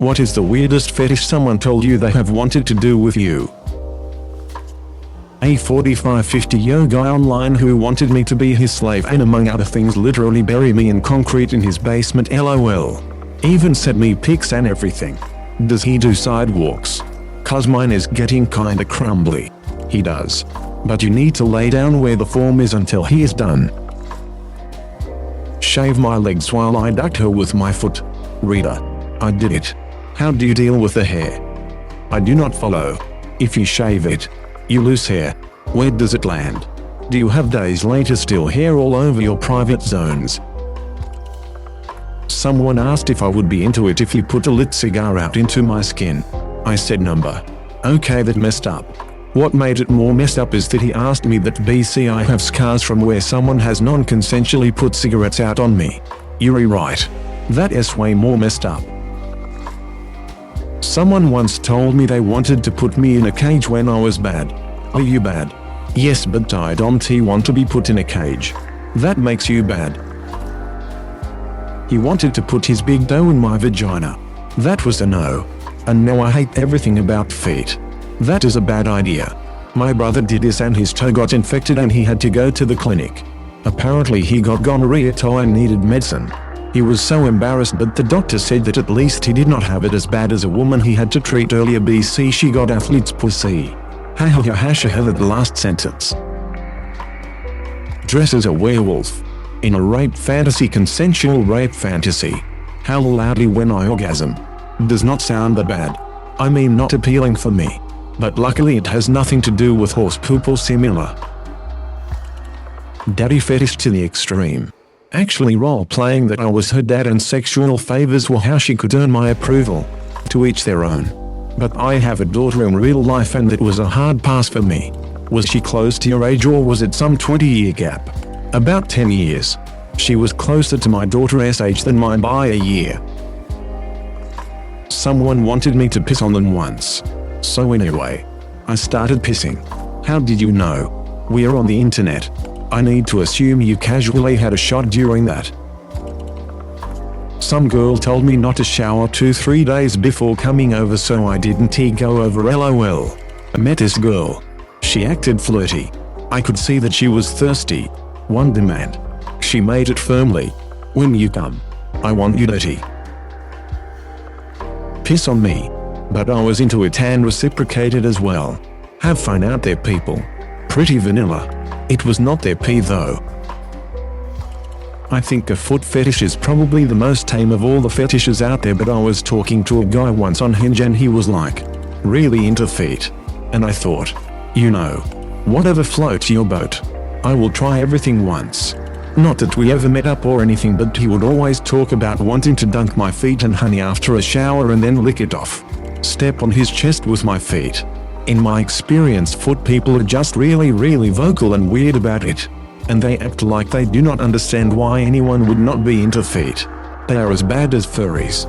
What is the weirdest fetish someone told you they have wanted to do with you? A 45-50-year guy online who wanted me to be his slave and among other things literally bury me in concrete in his basement lol. Even sent me pics and everything. Does he do sidewalks? Cause mine is getting kinda crumbly. He does. But you need to lay down where the form is until he is done. Shave my legs while I ducked her with my foot. Reader. I did it. How do you deal with the hair? I do not follow. If you shave it, you lose hair. Where does it land? Do you have days later still hair all over your private zones? Someone asked if I would be into it if you put a lit cigar out into my skin. I said number. Okay, that messed up. What made it more messed up is that he asked me that BC I have scars from where someone has non-consensually put cigarettes out on me. You're right. That is way more messed up. Someone once told me they wanted to put me in a cage when I was bad. Are you bad? Yes, but I don't want to be put in a cage. That makes you bad. He wanted to put his big toe in my vagina. That was a no. And now I hate everything about feet. That is a bad idea. My brother did this and his toe got infected and he had to go to the clinic. Apparently he got gonorrhea toe and needed medicine. He was so embarrassed, but the doctor said that at least he did not have it as bad as a woman he had to treat earlier BC she got athlete's pussy. The last sentence. Dress as a werewolf. In a rape fantasy, consensual rape fantasy. Howl loudly when I orgasm. Does not sound that bad. I mean, not appealing for me. But luckily it has nothing to do with horse poop or similar. Daddy fetish to the extreme. Actually role-playing that I was her dad and sexual favors were how she could earn my approval. To each their own. But I have a daughter in real life and it was a hard pass for me. Was she close to your age or was it some 20-year gap? About 10 years. She was closer to my daughter's age than mine by a year. Someone wanted me to piss on them once. So anyway, I started pissing. How did you know? We're on the internet. I need to assume you casually had a shot during that. Some girl told me not to shower 2-3 days before coming over, so I didn't go over lol. I met this girl. She acted flirty. I could see that she was thirsty. One demand. She made it firmly. When you come, I want you dirty. Piss on me. But I was into it and reciprocated as well. Have fun out there, people. Pretty vanilla. It was not their pee though. I think a foot fetish is probably the most tame of all the fetishes out there, but I was talking to a guy once on Hinge and he was like, really into feet. And I thought, you know, whatever floats your boat. I will try everything once. Not that we ever met up or anything, but he would always talk about wanting to dunk my feet and honey after a shower and then lick it off. Step on his chest with my feet. In my experience, foot people are just really vocal and weird about it. And they act like they do not understand why anyone would not be into feet. They are as bad as furries.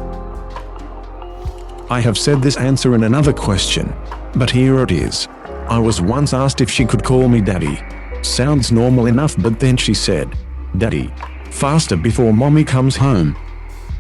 I have said this answer in another question, but here it is. I was once asked if she could call me daddy. Sounds normal enough, but then she said, "Daddy, faster before mommy comes home."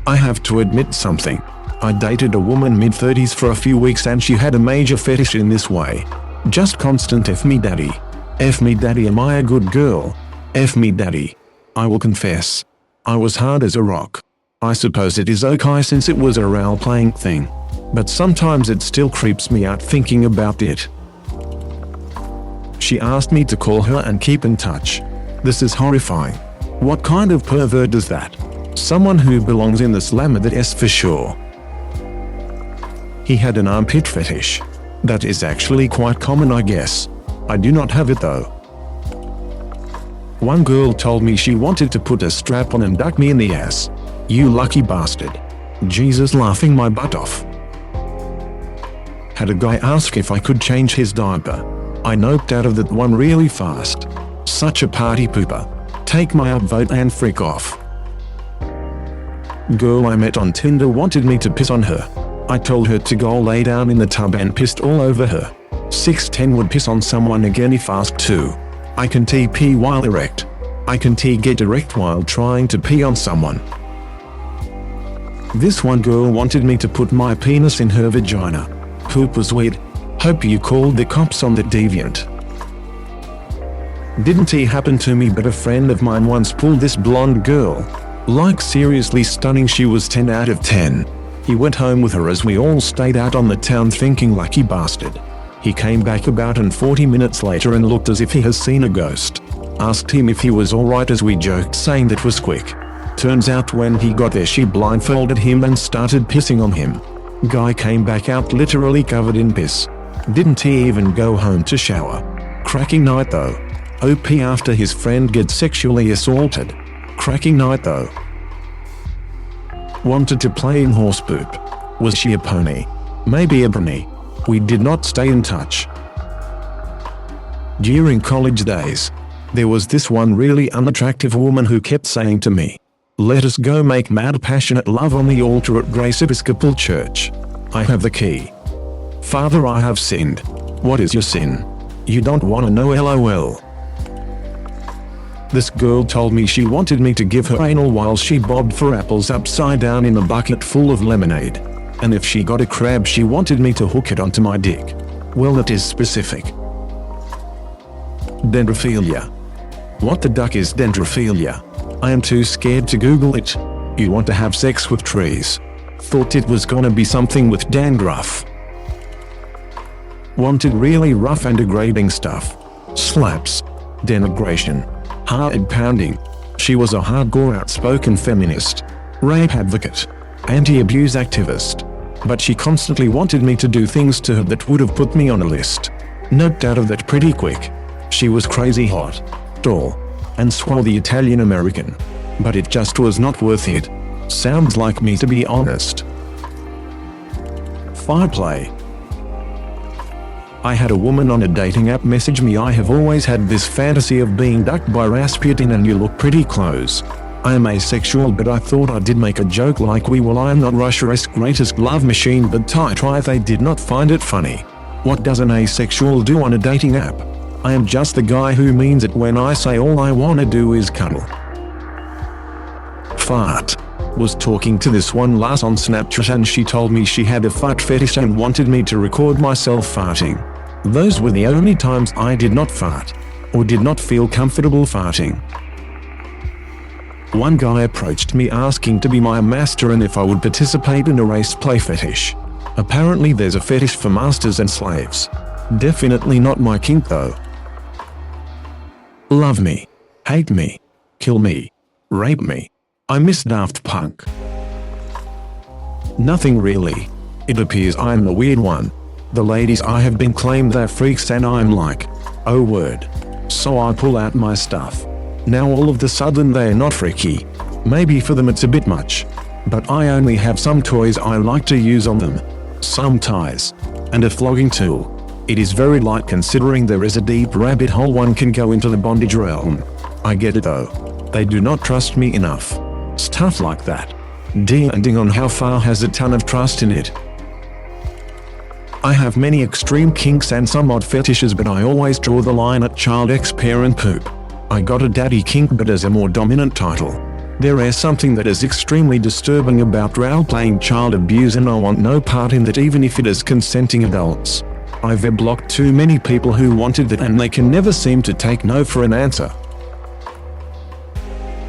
I have to admit something. I dated a woman mid-30s for a few weeks and she had a major fetish in this way. Just constant F me daddy. F me daddy, am I a good girl? F me daddy. I will confess. I was hard as a rock. I suppose it is okay since it was a role-playing thing. But sometimes it still creeps me out thinking about it. She asked me to call her and keep in touch. This is horrifying. What kind of pervert does that? Someone who belongs in the slammer, that is for sure. He had an armpit fetish. That is actually quite common, I guess. I do not have it though. One girl told me she wanted to put a strap on and duck me in the ass. You lucky bastard. Jesus, laughing my butt off. Had a guy ask if I could change his diaper. I noped out of that one really fast. Such a party pooper. Take my upvote and freak off. Girl I met on Tinder wanted me to piss on her. I told her to go lay down in the tub and pissed all over her. 6'10" would piss on someone again if asked to. I can TP while erect. I can get erect while trying to pee on someone. This one girl wanted me to put my penis in her vagina. Poop was weird. Hope you called the cops on that deviant. Didn't happen to me, but a friend of mine once pulled this blonde girl. Like seriously stunning, she was 10 out of 10. He went home with her as we all stayed out on the town thinking lucky bastard. He came back about 40 minutes later and looked as if he has seen a ghost. Asked him if he was alright as we joked, saying that was quick. Turns out when he got there she blindfolded him and started pissing on him. Guy came back out literally covered in piss. Didn't he even go home to shower. Cracking night though. OP after his friend gets sexually assaulted. Cracking night though. Wanted to play in horse poop. Was she a pony? Maybe a brony. We did not stay in touch. During college days, there was this one really unattractive woman who kept saying to me, "Let us go make mad passionate love on the altar at Grace Episcopal Church. I have the key. Father, I have sinned." What is your sin? You don't wanna know, LOL. This girl told me she wanted me to give her anal while she bobbed for apples upside down in a bucket full of lemonade. And if she got a crab she wanted me to hook it onto my dick. Well, that is specific. Dendrophilia. What the duck is dendrophilia? I am too scared to Google it. You want to have sex with trees. Thought it was gonna be something with dandruff. Wanted really rough and degrading stuff. Slaps. Denigration. Hard pounding. She was a hardcore outspoken feminist. Rape advocate. Anti-abuse activist. But she constantly wanted me to do things to her that would have put me on a list. Noped out of that pretty quick. She was crazy hot, tall, and swarthy Italian American. But it just was not worth it. Sounds like me, to be honest. Fireplay. I had a woman on a dating app message me, "I have always had this fantasy of being ducked by Rasputin and you look pretty close. I am asexual, but I thought I did make a joke like I am not Russia's greatest love machine, but I try." They did not find it funny. What does an asexual do on a dating app? I am just the guy who means it when I say all I wanna do is cuddle. Fart. Was talking to this one lass on Snapchat and she told me she had a fart fetish and wanted me to record myself farting. Those were the only times I did not fart, or did not feel comfortable farting. One guy approached me asking to be my master and if I would participate in a race play fetish. Apparently there's a fetish for masters and slaves. Definitely not my kink though. Love me. Hate me. Kill me. Rape me. I miss Daft Punk. Nothing really. It appears I'm the weird one. The ladies I have been claimed they're freaks and I'm like, oh word. So I pull out my stuff. Now all of the sudden they're not freaky. Maybe for them it's a bit much. But I only have some toys I like to use on them. Some ties. And a flogging tool. It is very light considering there is a deep rabbit hole one can go into the bondage realm. I get it though. They do not trust me enough. Stuff like that. Depending on how far has a ton of trust in it. I have many extreme kinks and some odd fetishes, but I always draw the line at child X parent poop. I got a daddy kink but as a more dominant title. There is something that is extremely disturbing about role-playing child abuse and I want no part in that, even if it is consenting adults. I've blocked too many people who wanted that and they can never seem to take no for an answer.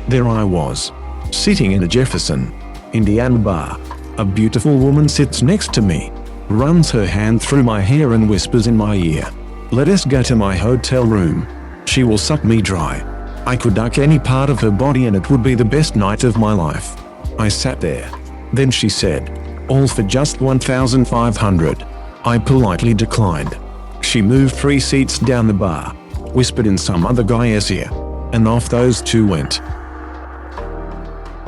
There I was, sitting in a Jefferson, Indiana bar. A beautiful woman sits next to me, runs her hand through my hair and whispers in my ear, "Let us go to my hotel room. She will suck me dry." I could duck any part of her body and it would be the best night of my life. I sat there. Then she said, "All for just $1,500. I politely declined. She moved 3 seats down the bar, whispered in some other guy's ear, and off those two went.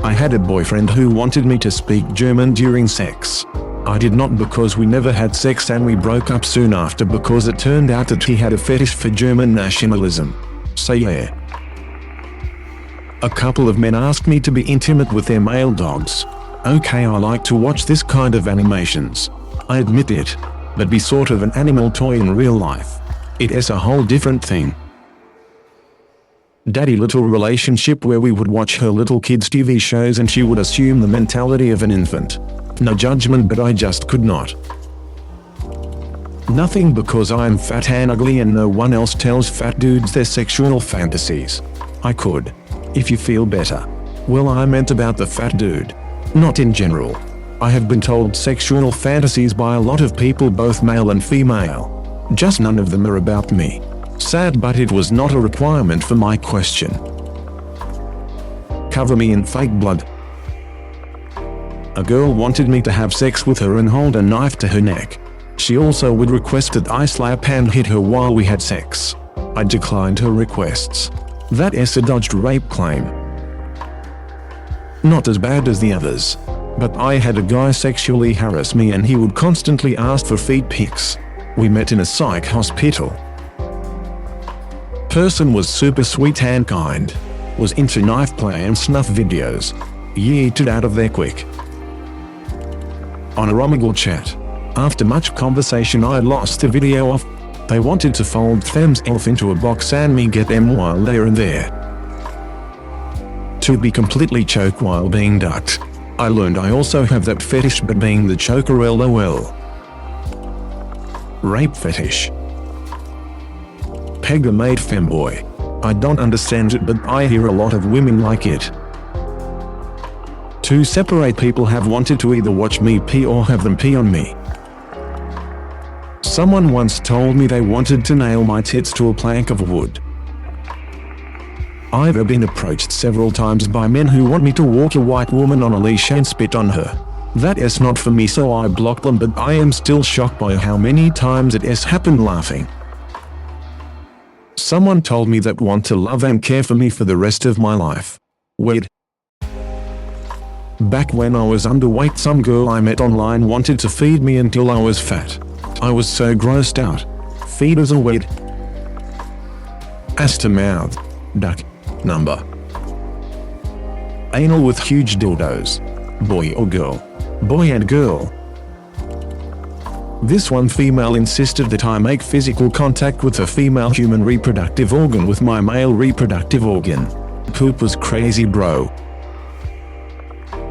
I had a boyfriend who wanted me to speak German during sex. I did not because we never had sex and we broke up soon after because it turned out that he had a fetish for German nationalism. So yeah. A couple of men asked me to be intimate with their male dogs. Okay, I like to watch this kind of animations. I admit it. But be sort of an animal toy in real life. It is a whole different thing. daddy little relationship where we would watch her little kids' TV shows and she would assume the mentality of an infant. No judgment, but I just could not. Nothing because I'm fat and ugly and no one else tells fat dudes their sexual fantasies. I could. If you feel better. Well, I meant about the fat dude. Not in general. I have been told sexual fantasies by a lot of people, both male and female. Just none of them are about me. Sad, but it was not a requirement for my question. Cover me in fake blood. A girl wanted me to have sex with her and hold a knife to her neck. She also would request that I slap and hit her while we had sex. I declined her requests. That a dodged rape claim. Not as bad as the others. But I had a guy sexually harass me and he would constantly ask for feet pics. We met in a psych hospital. Person was super sweet and kind. Was into knife play and snuff videos. Yeeted out of there quick. On a Omegle chat. After much conversation I lost the video off. They wanted to fold themselves into a box and me get them while they're in there. To be completely choked while being ducked. I learned I also have that fetish, but being the choker, lol. Rape fetish. Peg a maid femboy. I don't understand it, but I hear a lot of women like it. Two separate people have wanted to either watch me pee or have them pee on me. Someone once told me they wanted to nail my tits to a plank of wood. I've been approached several times by men who want me to walk a white woman on a leash and spit on her. That is not for me, so I blocked them, but I am still shocked by how many times it has happened. Laughing. Someone told me that want to love and care for me for the rest of my life. Weird. Back when I was underweight, some girl I met online wanted to feed me until I was fat. I was so grossed out. Feeders are weird. Ass to mouth. Duck. Number. Anal with huge dildos. Boy or girl? Boy and girl. This one female insisted that I make physical contact with a female human reproductive organ with my male reproductive organ. Poop was crazy, bro.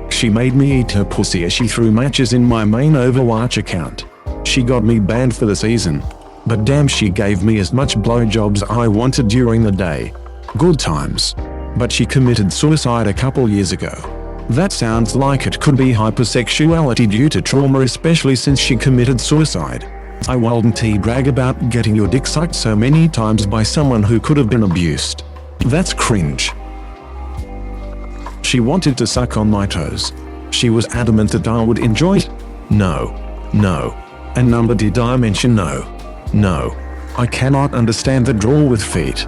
She made me eat her pussy as she threw matches in my main Overwatch account. She got me banned for the season. But damn, she gave me as much blowjobs I wanted during the day. Good times. But she committed suicide a couple years ago. That sounds like it could be hypersexuality due to trauma, especially since she committed suicide. I wouldn't brag about getting your dick sucked so many times by someone who could have been abused. That's cringe. She wanted to suck on my toes. She was adamant that I would enjoy it. No. And number, did I mention no? No. I cannot understand the draw with feet.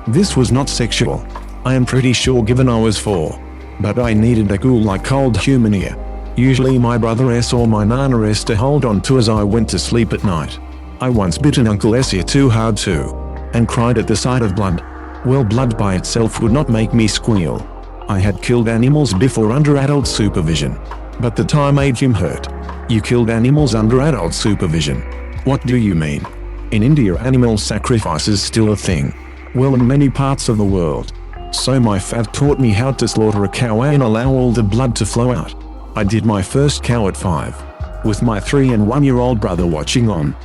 This was not sexual. I am pretty sure, given I was 4. But I needed a ghoul like cold human ear. Usually my brother S or my nana S to hold on to as I went to sleep at night. I once bit an Uncle S ear too hard too. And cried at the sight of blood. Well, blood by itself would not make me squeal. I had killed animals before under adult supervision. But the time made him hurt. You killed animals under adult supervision? What do you mean? In India, animal sacrifice is still a thing. Well, in many parts of the world. So my fat taught me how to slaughter a cow and allow all the blood to flow out. I did my first cow at 5. With my 3 and 1-year-old brother watching on.